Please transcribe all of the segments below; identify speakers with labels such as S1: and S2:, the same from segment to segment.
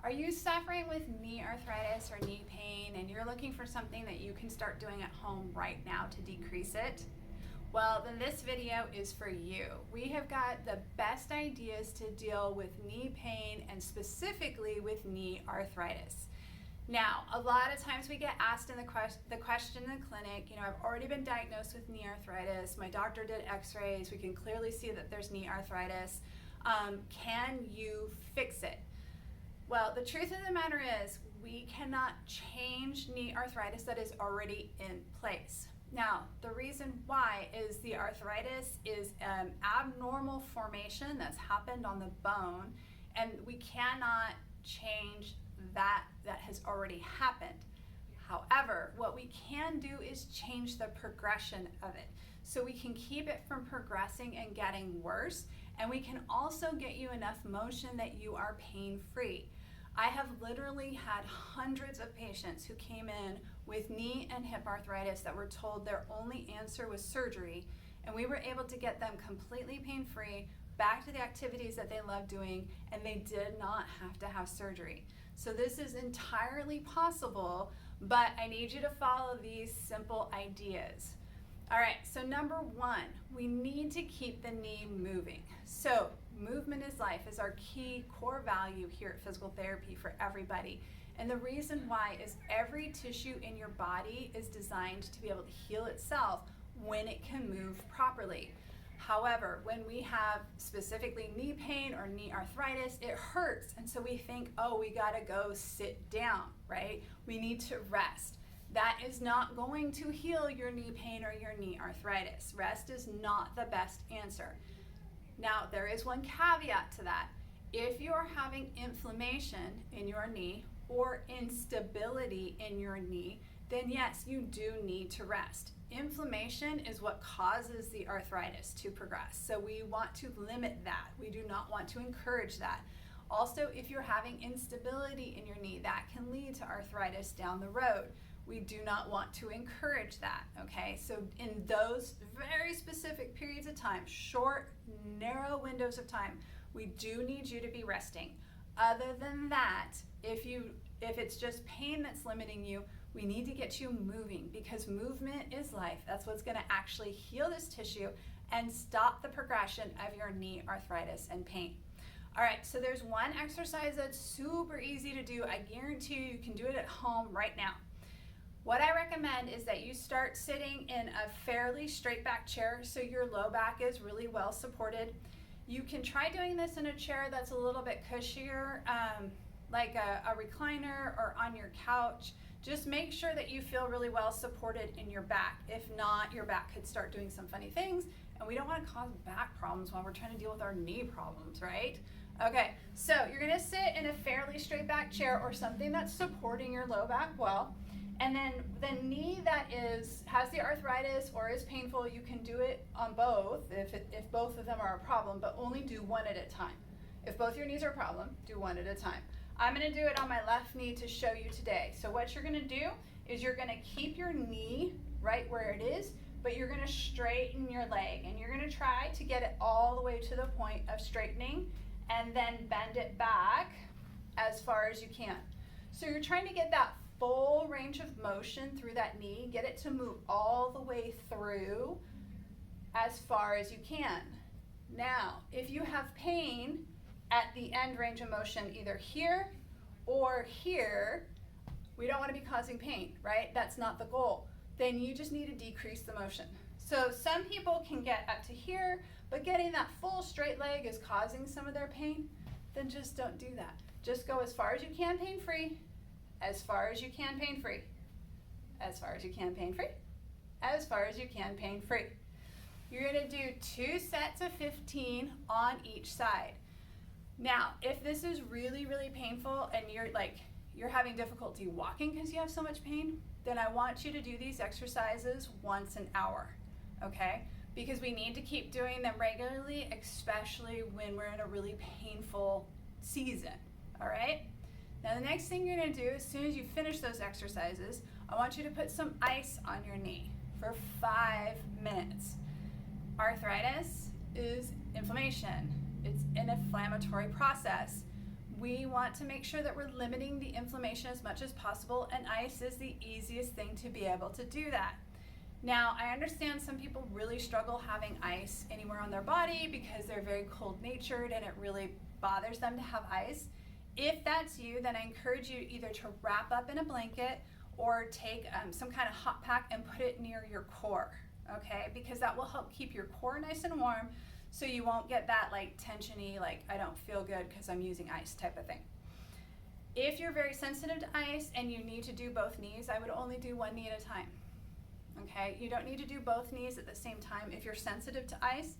S1: Are you suffering with knee arthritis or knee pain and you're looking for something that you can start doing at home right now to decrease it? Well, then this video is for you. We have got the best ideas to deal with knee pain and specifically with knee arthritis. Now, a lot of times we get asked in the question in the clinic, I've already been diagnosed with knee arthritis. My doctor did x-rays. We can clearly see that there's knee arthritis. Can you fix it? Well, the truth of the matter is we cannot change knee arthritis that is already in place. Now, the reason why is the arthritis is an abnormal formation that's happened on the bone, and we cannot change that has already happened. However, what we can do is change the progression of it. So we can keep it from progressing and getting worse, and we can also get you enough motion that you are pain-free. I have literally had hundreds of patients who came in with knee and hip arthritis that were told their only answer was surgery, and we were able to get them completely pain-free, back to the activities that they love doing, and they did not have to have surgery. So this is entirely possible, but I need you to follow these simple ideas. All right, so number one, we need to keep the knee moving. So movement is life is our key core value here at Physical Therapy for everybody. And the reason why is every tissue in your body is designed to be able to heal itself when it can move properly. However, when we have specifically knee pain or knee arthritis, it hurts. And so we think, oh, we gotta go sit down, right? We need to rest. That is not going to heal your knee pain or your knee arthritis. Rest is not the best answer. Now, there is one caveat to that. If you're having inflammation in your knee or instability in your knee, then yes, you do need to rest. Inflammation is what causes the arthritis to progress. So we want to limit that. We do not want to encourage that. Also, if you're having instability in your knee, that can lead to arthritis down the road. We do not want to encourage that, okay? So in those very specific periods of time, short, narrow windows of time, we do need you to be resting. Other than that, if it's just pain that's limiting you, we need to get you moving because movement is life. That's what's gonna actually heal this tissue and stop the progression of your knee arthritis and pain. All right, so there's one exercise that's super easy to do. I guarantee you can do it at home right now. What I recommend is that you start sitting in a fairly straight back chair so your low back is really well supported. You can try doing this in a chair that's a little bit cushier, like a recliner or on your couch. Just make sure that you feel really well supported in your back. If not, your back could start doing some funny things, and we don't want to cause back problems while we're trying to deal with our knee problems, right? Okay, so you're gonna sit in a fairly straight back chair or something that's supporting your low back well. And then the knee that has the arthritis or is painful, you can do it on both if both of them are a problem, but only do one at a time. If both your knees are a problem, do one at a time. I'm gonna do it on my left knee to show you today. So what you're gonna do is you're gonna keep your knee right where it is, but you're gonna straighten your leg, and you're gonna try to get it all the way to the point of straightening and then bend it back as far as you can. So you're trying to get that full range of motion through that knee, get it to move all the way through as far as you can. Now, if you have pain at the end range of motion, either here or here, we don't want to be causing pain, right? That's not the goal. Then you just need to decrease the motion. So some people can get up to here, but getting that full straight leg is causing some of their pain, then just don't do that. Just go as far as you can pain-free, as far as you can pain-free, as far as you can pain-free, as far as you can pain-free. You're gonna do 2 sets of 15 on each side. Now, if this is really, really painful and you're having difficulty walking because you have so much pain, then I want you to do these exercises once an hour, okay? Because we need to keep doing them regularly, especially when we're in a really painful season, all right? Now the next thing you're gonna do, as soon as you finish those exercises, I want you to put some ice on your knee for 5 minutes. Arthritis is inflammation. It's an inflammatory process. We want to make sure that we're limiting the inflammation as much as possible, and ice is the easiest thing to be able to do that. Now, I understand some people really struggle having ice anywhere on their body because they're very cold-natured and it really bothers them to have ice. If that's you, then I encourage you either to wrap up in a blanket or take some kind of hot pack and put it near your core, okay? Because that will help keep your core nice and warm so you won't get that like tension-y, like I don't feel good because I'm using ice type of thing. If you're very sensitive to ice and you need to do both knees, I would only do one knee at a time. Okay, you don't need to do both knees at the same time if you're sensitive to ice.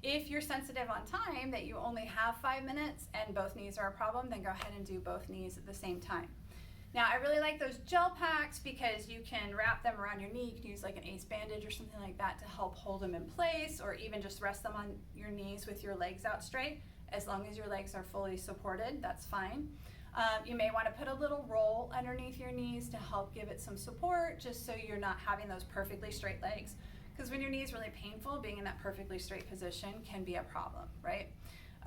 S1: If you're sensitive on time, that you only have 5 minutes and both knees are a problem, then go ahead and do both knees at the same time. Now, I really like those gel packs because you can wrap them around your knee. You can use like an ace bandage or something like that to help hold them in place, or even just rest them on your knees with your legs out straight. As long as your legs are fully supported, that's fine. You may want to put a little roll underneath your knees to help give it some support, just so you're not having those perfectly straight legs. Because when your knee is really painful, being in that perfectly straight position can be a problem, right?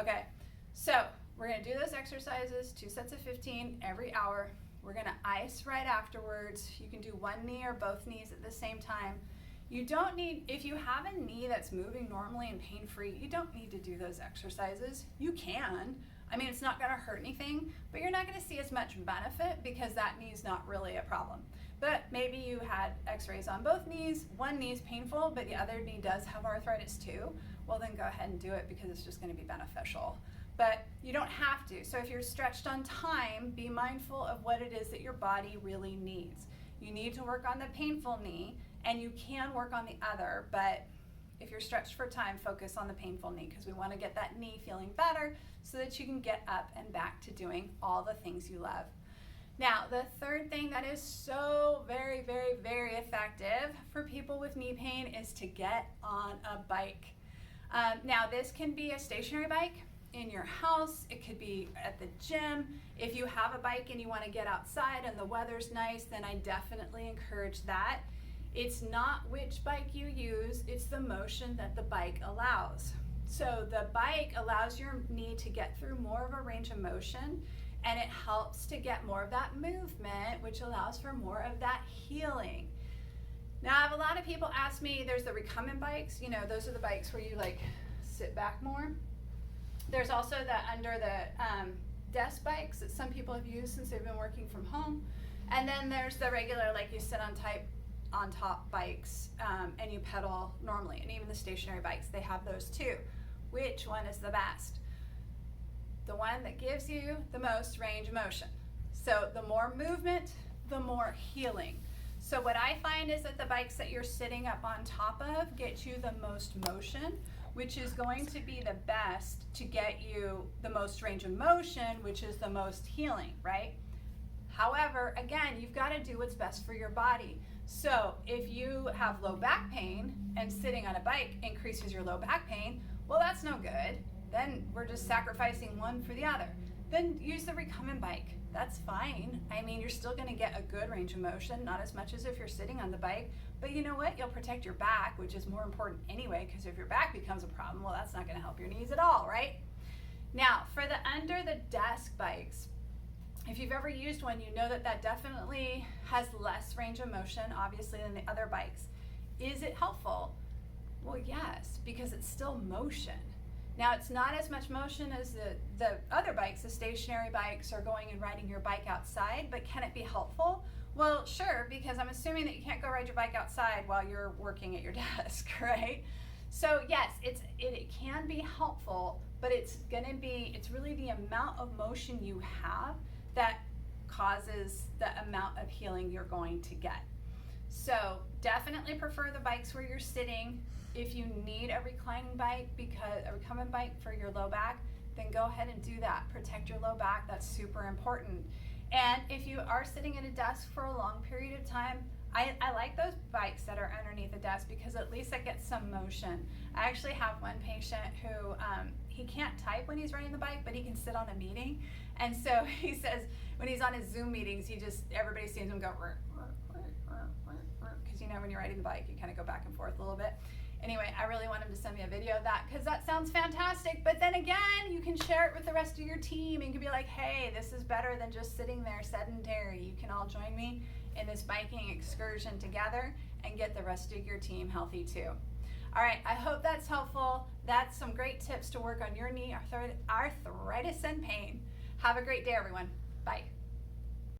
S1: Okay, so we're going to do those exercises, 2 sets of 15 every hour. We're going to ice right afterwards. You can do one knee or both knees at the same time. You don't need, if you have a knee that's moving normally and pain-free, you don't need to do those exercises. You can. I mean, it's not going to hurt anything, but you're not going to see as much benefit because that knee's not really a problem. But maybe you had x-rays on both knees, one knee's painful, but the other knee does have arthritis too. Well, then go ahead and do it because it's just going to be beneficial. But you don't have to. So if you're stretched on time, be mindful of what it is that your body really needs. You need to work on the painful knee, and you can work on the other, but if you're stretched for time, focus on the painful knee because we want to get that knee feeling better so that you can get up and back to doing all the things you love. Now, the third thing that is so very, very, very effective for people with knee pain is to get on a bike. Now, this can be a stationary bike in your house. It could be at the gym. If you have a bike and you want to get outside and the weather's nice, then I definitely encourage that. It's not which bike you use, it's the motion that the bike allows. So the bike allows your knee to get through more of a range of motion, and it helps to get more of that movement, which allows for more of that healing. Now, I have a lot of people ask me, there's the recumbent bikes, you know, those are the bikes where you like sit back more. There's also the under the desk bikes that some people have used since they've been working from home. And then there's the regular, like you sit on top bikes and you pedal normally, and even the stationary bikes, they have those too. Which one is the best? The one that gives you the most range of motion. So the more movement, the more healing. So what I find is that the bikes that you're sitting up on top of get you the most motion, which is going to be the best to get you the most range of motion, which is the most healing, right? However, again, you've got to do what's best for your body. So if you have low back pain and sitting on a bike increases your low back pain, well, that's no good. Then we're just sacrificing one for the other. Then use the recumbent bike. That's fine. I mean, you're still going to get a good range of motion, not as much as if you're sitting on the bike. But you know what? You'll protect your back, which is more important anyway, because if your back becomes a problem, well, that's not going to help your knees at all, right? Now, for the under the desk bikes, if you've ever used one, you know that that definitely has less range of motion, obviously, than the other bikes. Is it helpful? Well, yes, because it's still motion. Now, it's not as much motion as the other bikes, the stationary bikes, or going and riding your bike outside, but can it be helpful? Well, sure, because I'm assuming that you can't go ride your bike outside while you're working at your desk, right? So yes, it can be helpful, but it's really the amount of motion you have that causes the amount of healing you're going to get. So definitely prefer the bikes where you're sitting. If you need a reclining bike, because a recumbent bike for your low back, then go ahead and do that. Protect your low back, that's super important. And if you are sitting at a desk for a long period of time, I like those bikes that are underneath the desk because at least it gets some motion. I actually have one patient who, he can't type when he's riding the bike, but he can sit on a meeting. And so he says when he's on his Zoom meetings, everybody sees him go, because you know when you're riding the bike, you kind of go back and forth a little bit. Anyway, I really want him to send me a video of that because that sounds fantastic. But then again, you can share it with the rest of your team and you can be like, hey, this is better than just sitting there sedentary. You can all join me in this biking excursion together and get the rest of your team healthy too. All right, I hope that's helpful. That's some great tips to work on your knee arthritis and pain. Have a great day, everyone. Bye.